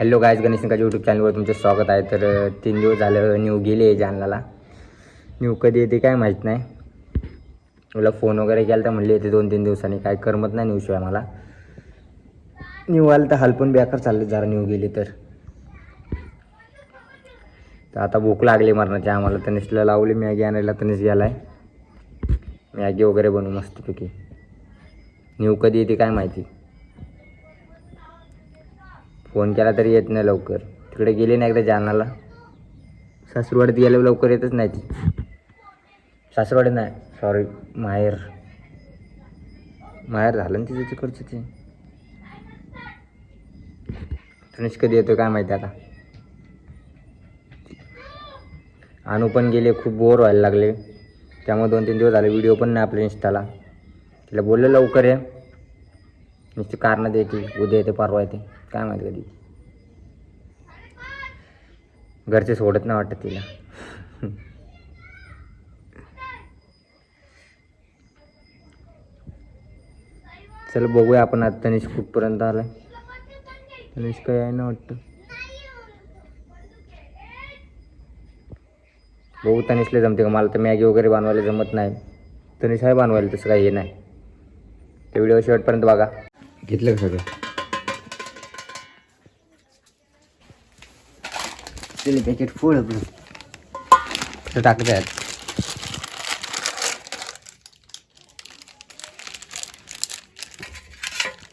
Hello guys, Ganesh निकाच्या YouTube चॅनलवर तुमचं स्वागत आहे. तर 3 दिवस झालं न्यू गेले जालनाला. न्यू कधी येते काय माहीत नाही. मला फोन वगैरे केला तर म्हणले येते 2-3 दिवसांनी. काय करमत नाही न्यूशिवाय मला. न्यू आलं तर हाल पण बेकार चालले जरा न्यू गेले तर आता भूक लागली मरणाची आम्हाला. तनिषला लावली मॅगी आणायला. तनिष गेला आहे मॅगी वगैरे बनवू मस्तपैकी. न्यू कधी येते काय माहिती. फोन केला तरी येत नाही लवकर. तिकडे गेले नाही एकदा जालनाला. सासरवाडीत गेल्यावर लवकर येतच नाही ती. सासरवाडी नाही, सॉरी, माहेर झालं ना तिचं तिकडचं ते. तनिष कधी येतो काय माहिती आता. अनु पण गेले, खूप बोर व्हायला लागले. त्यामुळे 2-3 दिवस झाले व्हिडिओ पण नाही आपल्या इंस्टाला. तिला बोललं लवकर ये, नुसती कारणं देते. उद्या येते, परवा येते, काय माहिती कधी. घरचे सोडत नाही वाटतं तिला. चल बघूया आपण आता तनिष कुठपर्यंत आलाय. तनिष काय आहे ना वाटतं. बघू तनिषला जमते का. मला तर मॅगी वगैरे बनवायला जमत नाही. तनिष आहे बनवायला, तसं काही हे नाही. ते व्हिडिओ शेवटपर्यंत बघा. घेतलं का सगळं. चिली पॅकेट फुल आपलं टाकत आहेत.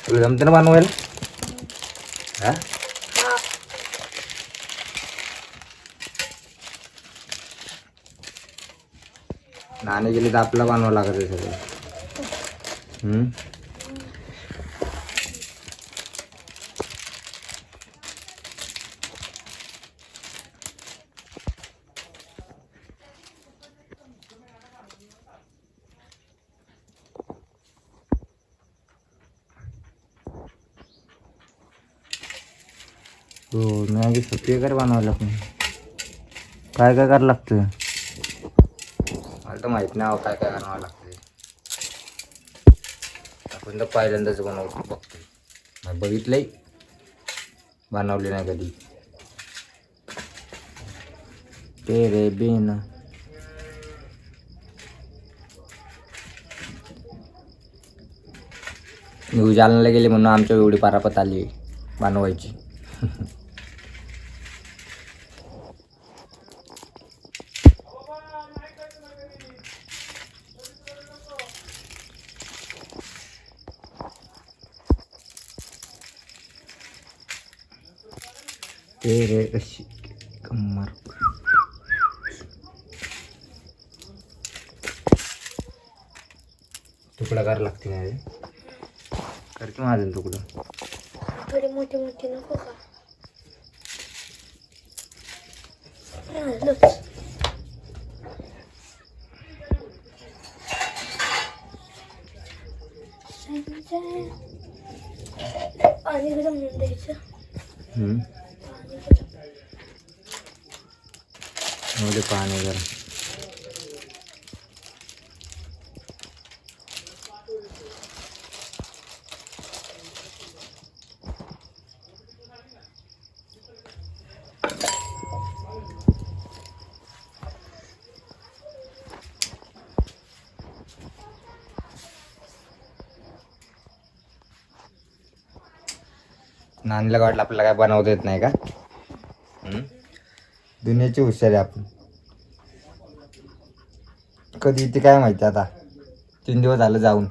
तुला जमते ना बनवायला. हा, नाणे गेले तर आपला बनवावं लागत आहे सगळं. हो, मॅगी सोपी कर बनवायला. पण काय काय करावं लागतं मला तर माहीत नाही. काय काय करावं लागतं. आपण तर पहिल्यांदाच बनवतो, बघतो. बघितलंय, बनवले नाही कधी. तेरे बिन मी जालन्याला गेले म्हणून आमच्या एवढी पारापत आली बनवायची. तेरे अशी कमर तुकडा करायला लागते ना रे. करते माझं तुकडं. थोडी मोठी मोठी नको का. पाणी गरम होऊन द्यायचं. पाणी गरम. नानीला वाटलं आपल्याला काय बनवता येत नाही का. दुनियाची हुशारी आपण. कधी येते काय माहिती आता. 3 दिवस झालं जाऊन.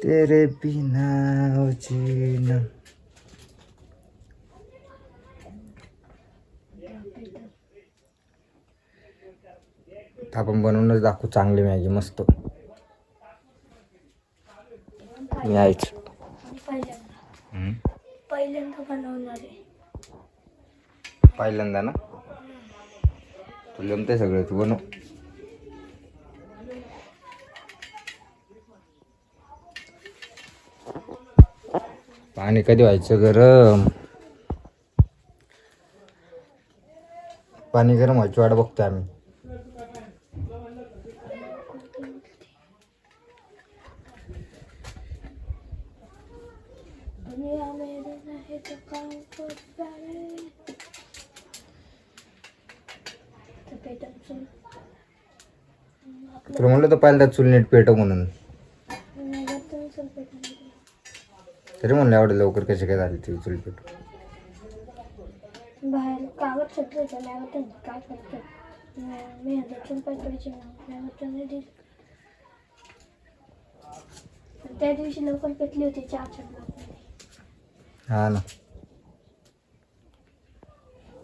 तेरे बिना जीना. आपण बनवूनच दाखवू चांगली मॅगी मस्त. मी आहेच. पहिल्यांदा बनवणार आहे. पहिल्यांदा ना. तुला जमते सगळं, तू बनव. पाणी कधी व्हायचं गरम. पाणी गरम व्हायची वाट बघतोय आम्ही. दुनिया मेरे नाही तर काम करतारे तर पेटन चूल तुला म्हणलं तर पहिल्यांदा चूल नीट पेटव म्हणून, नगर चूल पेटन तरी म्हणलं एवढं लवकर कशी काय झाली ती चूल पेटव. बाहेर कागद सुटलं होतं नाही काय करतात मी ह्याला चूल पेटवायची ना नाही दिली. त्या दिवशी लवकर पेटली होती 4 ब्लॉकमध्ये. हा ना,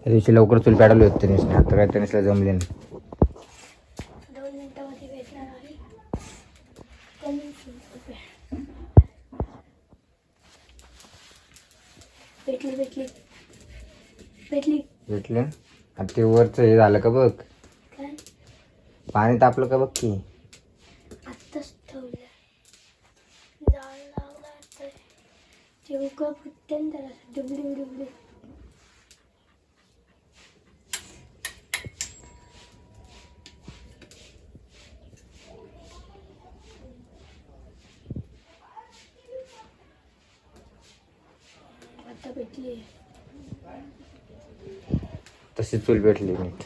त्या दिवशी लवकर चूल पेटवली होती तनिषने, आता काय तनिषला जमले नाही. 2 मिनिटामध्ये भेटणार आहे कमी रुपये. भेटली भेटली भेटली. भेटले. आता ते वरचं हे झालं का बघ, काय पाणी तापलं का बघ की. आत्ताच ठेवलं जाळ लागला तर ते उकळ फुटते ना त्याला डुबडी डुबडी. आता भेटली. तशी चूल पेटली नीट,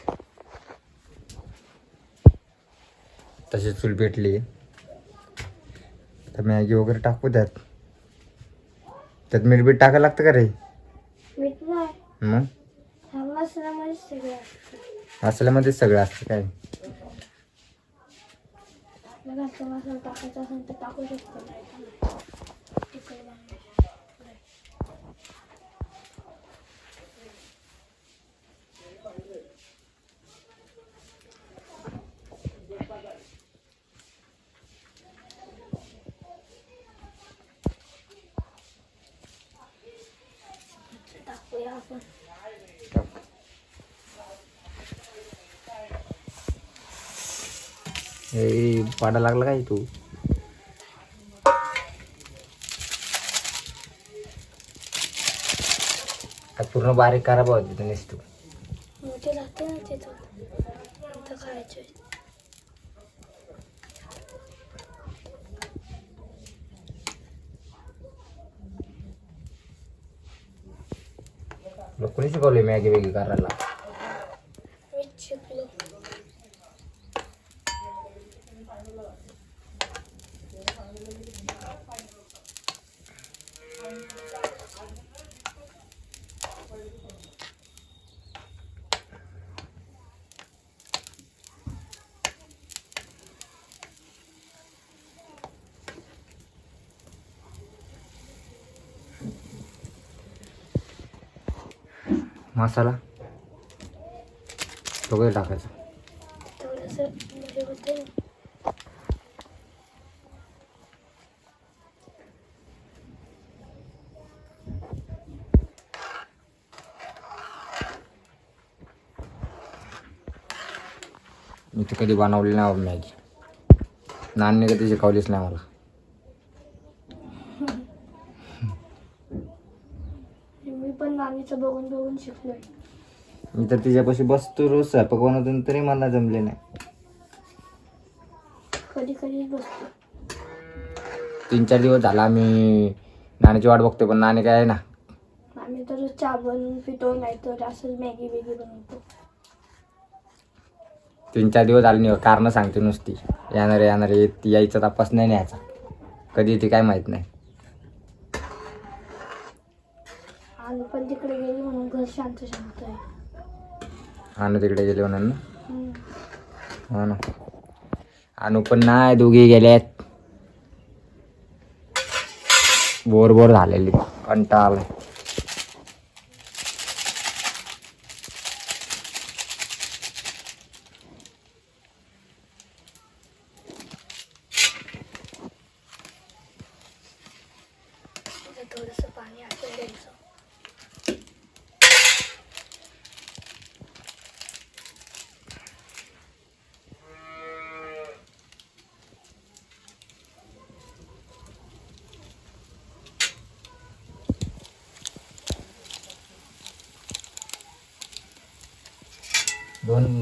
तशी चूल पेटली. तर मॅगी वगैरे टाकू त्यात मीठ बीठ टाकायला लागतं का रे. मीठ नाही मग हा मसाल्यामध्ये सगळं असतं. मसाल्यामध्ये सगळं असतं काय. बघा तो मसाला टाकायचा असेल तर टाकू शकतो नाही तर नाही. तिखट बनवायचं. टाकूया आपण. हे पाडा लागला काय तू. पूर्ण बारीक करा पाहिजे तू नुसतं. मोठे लागते ना तिथं खायचे. कोणी शिकवले मॅगी वेगी करायला. मीच शिकलो. मसाला वगैरे टाकायचा. थोडंसं म्हणजे होते ना. मी तर कधी बनवली नाही मॅगी, नानने कधी शिकवलीच नाही मला. मी पण नानीचं बघून बघून शिकलोय. मी तर तिच्यापाशी बसतो रोज स्वयंपाक बनवतो तरी मला जमले नाही. कधी कधी बसतो. 3-4 दिवस झाला आम्ही नानीची वाट बघतोय, पण नानी काय आहे ना. आम्ही तर चहा बनवून पितो नाही तर असं मॅगी वेगी बनवतो. 3-4 दिवस झाले नाही, कारण सांगते नुसती येणार यायचा तपास नाही न्यायचा. कधी ती काय माहित नाही. आणि पण तिकडे गेली म्हणून घर शांत शांत आहे. अनु तिकडे गेले म्हणून ना. हो ना, अनु पण नाही, दोघी गेल्यात. बोर झालेली, कंटाळा आलाय. थोडंसं पाणी आटून द्यायचं.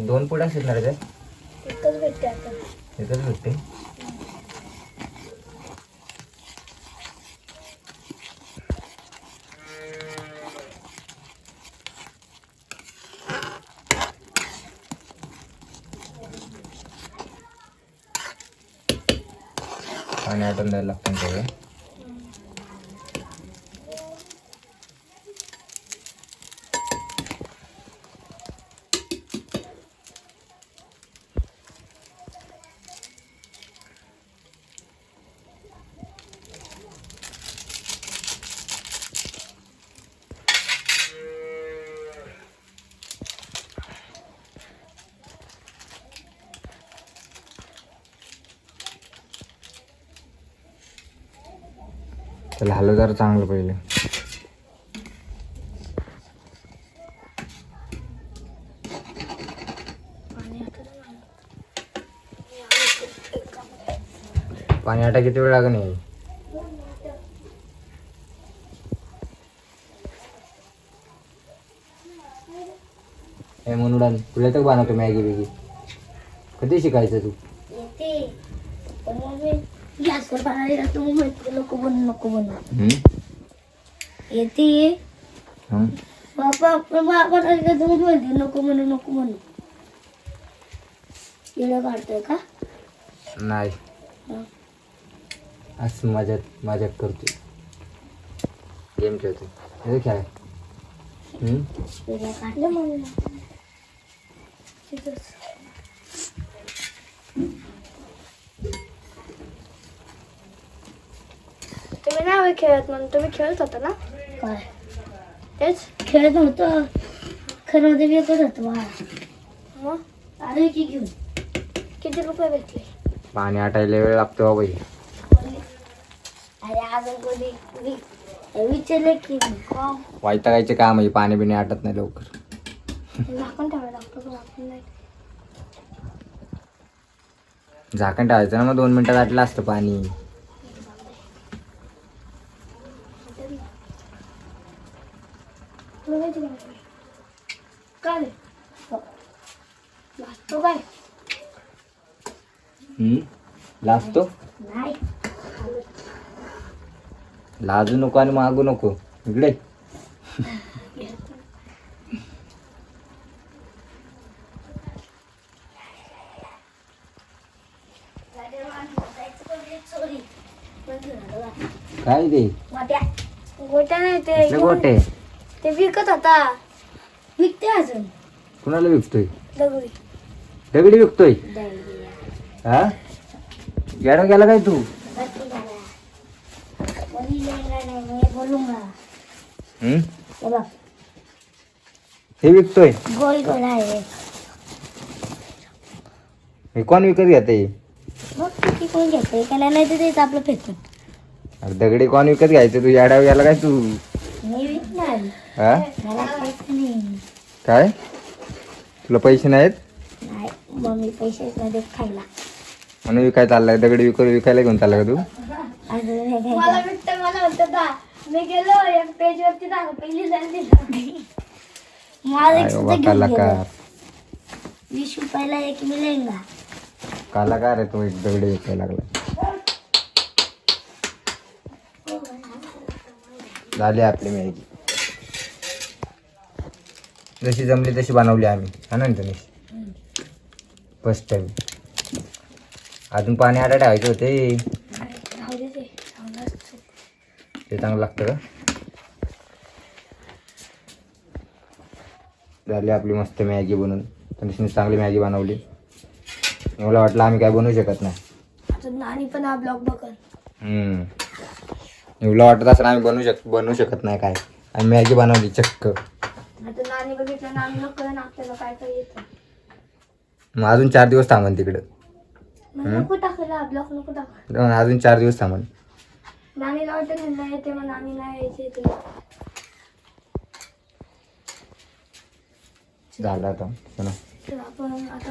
दोन पुड्या शिकणार आहे. एकच भेटते आता. एकच भेटते. पाणी आटून द्यायला लागतं ना सगळं. त्याला हलव जरा चांगलं पहिले. पाणी आटा किती वेळ लागेल नाही? हे म्हणून तुला तर बनवतो मॅगी बिगी. कधी शिकायचं तू? गॅसवर बनायला तू म्हणते नको बनू येते. बाबा बनायला तू म्हणते नको म्हणू येणं काढतोय का? नाही, असं मजाक करतो. गेम खेळतो. हे काय काढलं मला. तुम्ही नाही खेळत म्हणून तुम्ही खेळत होता ना? काय तेच खेळत होतो. खरं ते विकत होतो बाळा. मग आले की घेऊन. किती रुपये भेटले? पाणी आटायला वेळ लागतो बाई. अरे अजून कोणी विचारले की वैतागायचे काम आहे. पाणी बिणी आटत नाही लवकर. झाकण ठेवायला लागतं. झाकण ठेवायचं ना, मग 2 मिनिटात आटलं असतं पाणी. काय लागतो काय? लाजतो? नाही लाजू नको आणि मागू नको. इकडे काय ते? गोट्या नाही ते गोटे ते विकत होता. विकते अजून. कुणाला विकतोय? दगडी दगडी विकतोय? हा, गेला काय तू? हे विकतोय? गोल गोल आहे. हे कोण विकत घेते? मग किती कोण घेते का नाही? तर तेच आपलं फेकून. दगडी कोण विकत घ्यायचं? तू याड्यावर गेला काय तू? मी विकणार. हा, मला पैसे नाही. काय तुला पैसे नाहीत? नाही मग मी पैसे नाही देत खायला. म्हणून विकाय चाललाय? दगडी विकायला घेऊन चालला का तू? मला भेटतं. मला म्हणतं मी गेलो एक पेज वरती पहिली झाली. माझा एक सुद्धा घेऊन गेला. 20 रुपयाला एक मिळेल. कलाकार आहे तो. एक दगडी विकायला लागला. झाली आपली मॅगी. जशी जमली तशी बनवली आम्ही. हा ना तुम्ही फर्स्ट टाइम. अजून पाणी आटा ठेवायचे होते. ते चांगलं लागतं का? झाली आपली मस्त मॅगी बनवून. तशी चांगली मॅगी बनवली. मला वाटलं आम्ही काय बनवू शकत नाही. नानी पण हा ब्लॉग बघल. एवढं वाटत असं आम्ही बनवू शकत नाही काय. आम्ही मॅगी बनवली चक्क. आता नानी बघितलं. नानी नको ना आपल्याला काय काय येतं. मग अजून 4 दिवस थांबन तिकडं. नको टाकायला ब्लॉग नको टाक. अजून 4 दिवस थांबन. नानीला वाटत नाही येते मग नानी नाही यायचे तुला. झालं आता. तर आपण आता